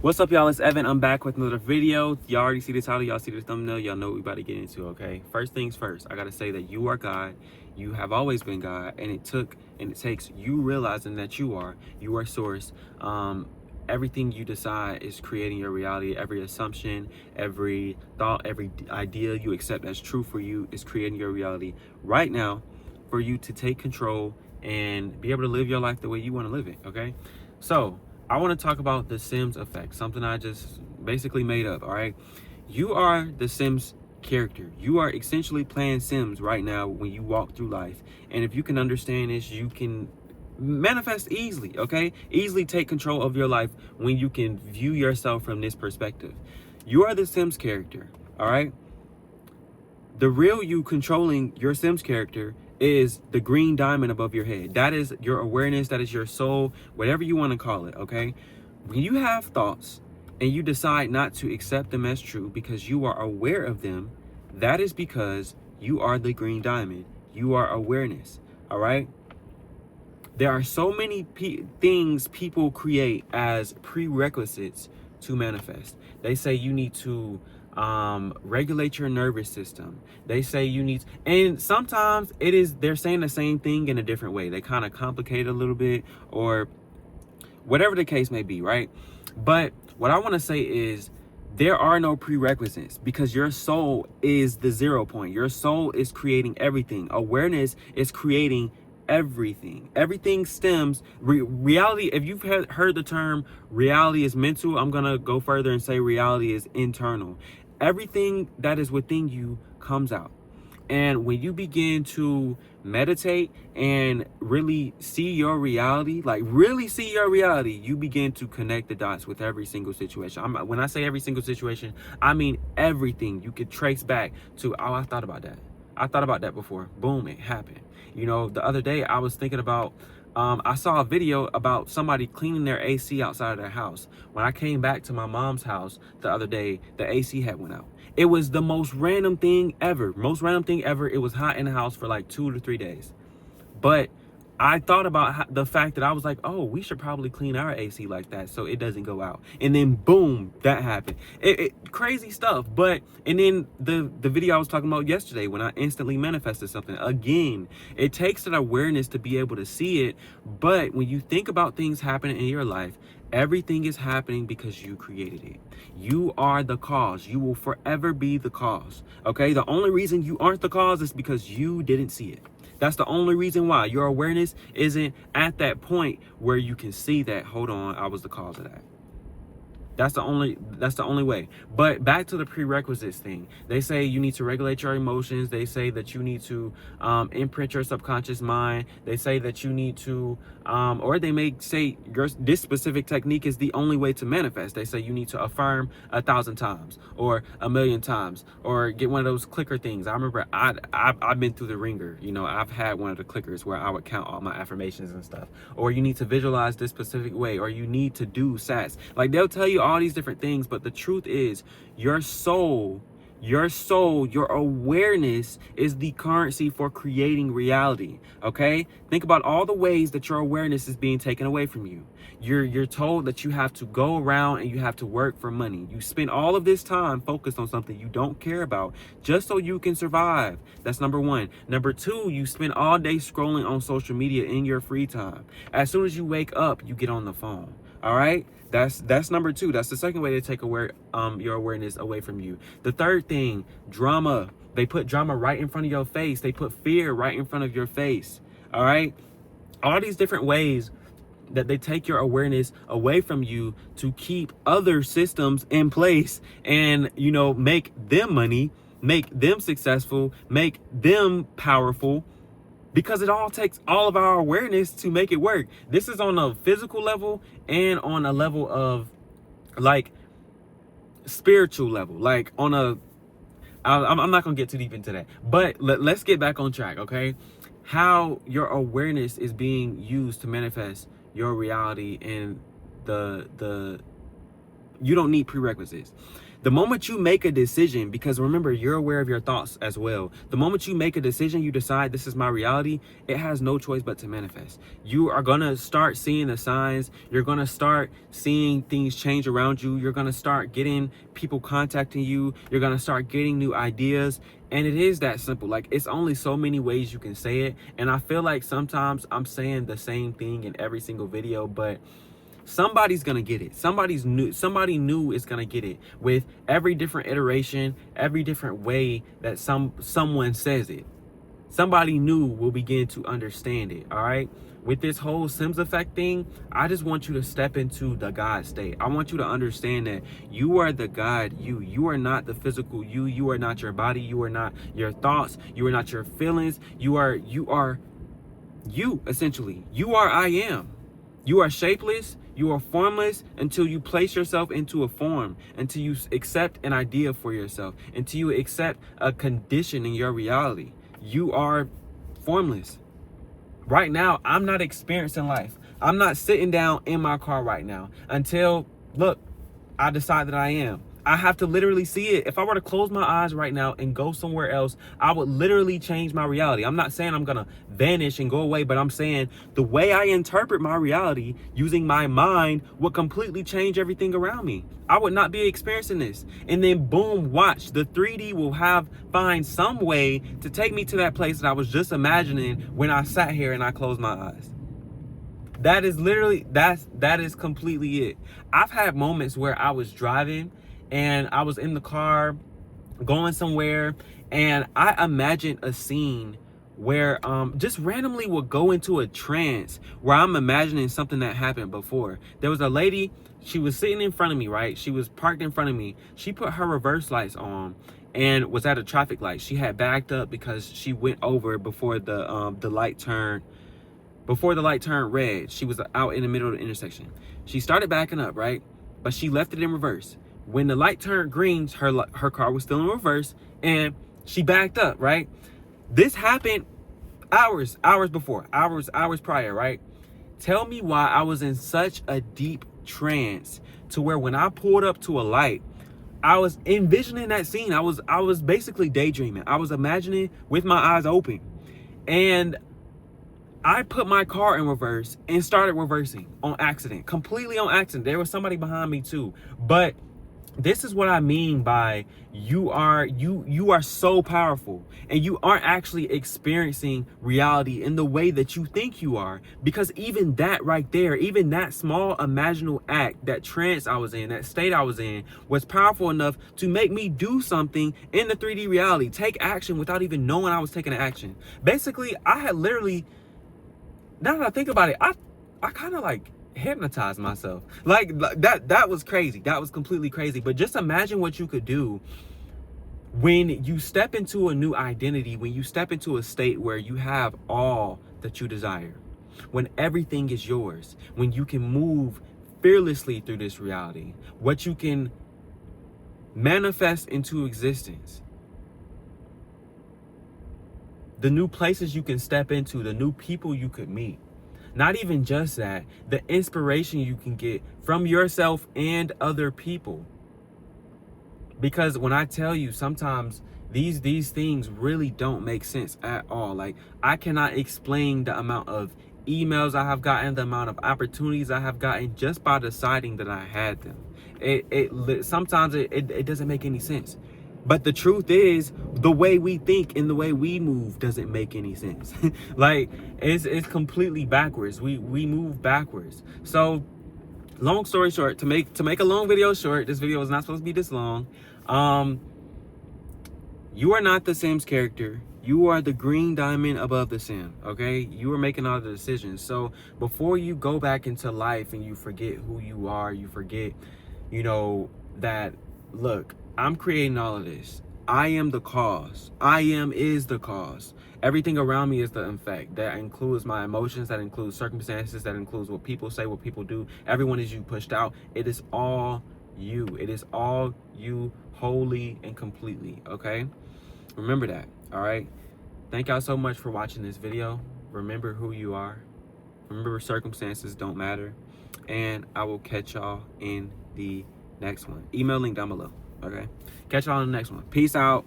What's up, y'all? It's Evan. I'm back with another video. Y'all already see the title. Y'all see the thumbnail. Y'all know what we about to get into, okay? First things first, I got to say that you are God. You have always been God. And it takes you realizing that you are source. Everything you decide is creating your reality. Every assumption, every thought, every idea you accept as true for you is creating your reality right now for you to take control and be able to live your life the way you want to live it, okay? So, I want to talk about the SIMS effect, something I just basically made up, all right? You are the SIMS character. You are essentially playing Sims right now when you walk through life. And if you can understand this, you can manifest easily, okay? Easily take control of your life when you can view yourself from this perspective. You are the Sims character, all right? The real you controlling your Sims character is the green diamond above your head. That is your awareness. That is your soul, whatever you want to call it, okay? When you have thoughts and you decide not to accept them as true because you are aware of them, that is because you are the green diamond. You are awareness, all right? There are so many things people create as prerequisites to manifest. They say you need to regulate your nervous system. They say you need, and sometimes they're saying the same thing in a different way. They kind of complicate it a little bit, or whatever the case may be, right? But what I want to say is there are no prerequisites because your soul is the 0 point. Your soul is creating everything. Awareness is creating everything stems reality. If you've heard the term reality is mental, I'm gonna go further and say reality is internal. Everything that is within you comes out, and when you begin to meditate and really see your reality, you begin to connect the dots with every single situation. When I say every single situation, I mean everything. You could trace back to, oh, I thought about that before. Boom, it happened. You know, the other day I was thinking about, I saw a video about somebody cleaning their AC outside of their house. When I came back to my mom's house the other day, the AC had went out. It was the most random thing ever. It was hot in the house for like 2 to 3 days. But I thought about the fact that I was like, oh, we should probably clean our AC like that so it doesn't go out. And then boom, that happened. Crazy stuff. But, and then the video I was talking about yesterday when I instantly manifested something. Again, it takes that awareness to be able to see it. But when you think about things happening in your life, everything is happening because you created it. You are the cause. You will forever be the cause. Okay? The only reason you aren't the cause is because you didn't see it. That's the only reason why your awareness isn't at that point where you can see that, hold on, I was the cause of that. That's the only way. But back to the prerequisites thing. They say you need to regulate your emotions. They say that you need to imprint your subconscious mind. They say that you need to, or they may say this specific technique is the only way to manifest. They say you need to affirm 1,000 times or 1,000,000 times or get one of those clicker things. I remember I've been through the ringer. You know, I've had one of the clickers where I would count all my affirmations and stuff. Or you need to visualize this specific way, or you need to do SATs. Like, they'll tell you all these different things, but the truth is your soul, your awareness is the currency for creating reality. Okay? Think about all the ways that your awareness is being taken away from you. You're told that you have to go around and you have to work for money. You spend all of this time focused on something you don't care about just so you can survive. That's number one. Number two, you spend all day scrolling on social media in your free time. As soon as you wake up, you get on the phone. All right? That's number two. That's the second way to take your awareness away from you. The third thing, drama. They put drama right in front of your face. They put fear right in front of your face. All right? All these different ways that they take your awareness away from you to keep other systems in place and, you know, make them money, make them successful, make them powerful. Because it all takes all of our awareness to make it work. This is on a physical level and on a level of, like, spiritual level. Like, on a, I'm not going to get too deep into that. But let's get back on track, okay? How your awareness is being used to manifest your reality and the You don't need prerequisites. The moment you make a decision, because remember, you're aware of your thoughts as well. The moment you make a decision, you decide this is my reality, it has no choice but to manifest. You are going to start seeing the signs. You're going to start seeing things change around you. You're going to start getting people contacting you. You're going to start getting new ideas. And it is that simple. Like, it's only so many ways you can say it. And I feel like sometimes I'm saying the same thing in every single video, but somebody's gonna get it. Somebody new is gonna get it with every different iteration, every different way that someone says it. Somebody new will begin to understand it. All right. With this whole SIMS effect thing, I just want you to step into the God state. I want you to understand that you are the God you. You are not the physical you. You are not your body. You are not your thoughts. You are not your feelings. You are you, essentially. You are I am. You are shapeless. You are formless until you place yourself into a form, until you accept an idea for yourself, until you accept a condition in your reality. You are formless. Right now, I'm not experiencing life. I'm not sitting down in my car right now until, look, I decide that I am. I have to literally see it. If I were to close my eyes right now and go somewhere else, I would literally change my reality. I'm not saying I'm going to vanish and go away, but I'm saying the way I interpret my reality using my mind would completely change everything around me. I would not be experiencing this. And then boom, watch, the 3D will find some way to take me to that place that I was just imagining when I sat here and I closed my eyes. That is literally, that is completely it. I've had moments where I was driving and I was in the car going somewhere, and I imagined a scene where just randomly would go into a trance where I'm imagining something that happened before. There was a lady, she was sitting in front of me, right? She was parked in front of me. She put her reverse lights on and was at a traffic light. She had backed up because she went over before the light turned. Before the light turned red. She was out in the middle of the intersection. She started backing up, right? But she left it in reverse. When the light turned green, her car was still in reverse, and she backed up, right? This happened hours prior, right? Tell me why I was in such a deep trance to where when I pulled up to a light, I was envisioning that scene. I was basically daydreaming. I was imagining with my eyes open. And I put my car in reverse and started reversing on accident, completely on accident. There was somebody behind me too. But this is what I mean by you are so powerful, and you aren't actually experiencing reality in the way that you think you are, because even that right there, even that small imaginal act, that trance I was in, that state I was in, was powerful enough to make me do something in the 3D reality, take action without even knowing I was taking action. Basically, I had literally, now that I think about it, I kind of like hypnotized myself. Like that was crazy. That was completely crazy. But just imagine what you could do when you step into a new identity, when you step into a state where you have all that you desire, when everything is yours, when you can move fearlessly through this reality, what you can manifest into existence, the new places you can step into, the new people you could meet. Not even just that, the inspiration you can get from yourself and other people. Because when I tell you, sometimes these things really don't make sense at all. Like, I cannot explain the amount of emails I have gotten, the amount of opportunities I have gotten just by deciding that I had them. Sometimes it doesn't make any sense. But the truth is, the way we think and the way we move doesn't make any sense. Like, it's completely backwards. We move backwards. So, long story short, to make a long video short, this video is not supposed to be this long. You are not the Sims character. You are the green diamond above the sim, okay? You are making all the decisions. So before you go back into life and you forget who you are, you forget, that, look, I'm creating all of this. I am the cause. I is the cause. Everything around me is the effect. That includes my emotions, that includes circumstances, that includes what people say, what people do. Everyone is you pushed out. It is all you. It is all you wholly and completely, okay? Remember that, all right? Thank y'all so much for watching this video. Remember who you are. Remember, circumstances don't matter. And I will catch y'all in the next one. Email link down below. Okay. Catch y'all on the next one. Peace out.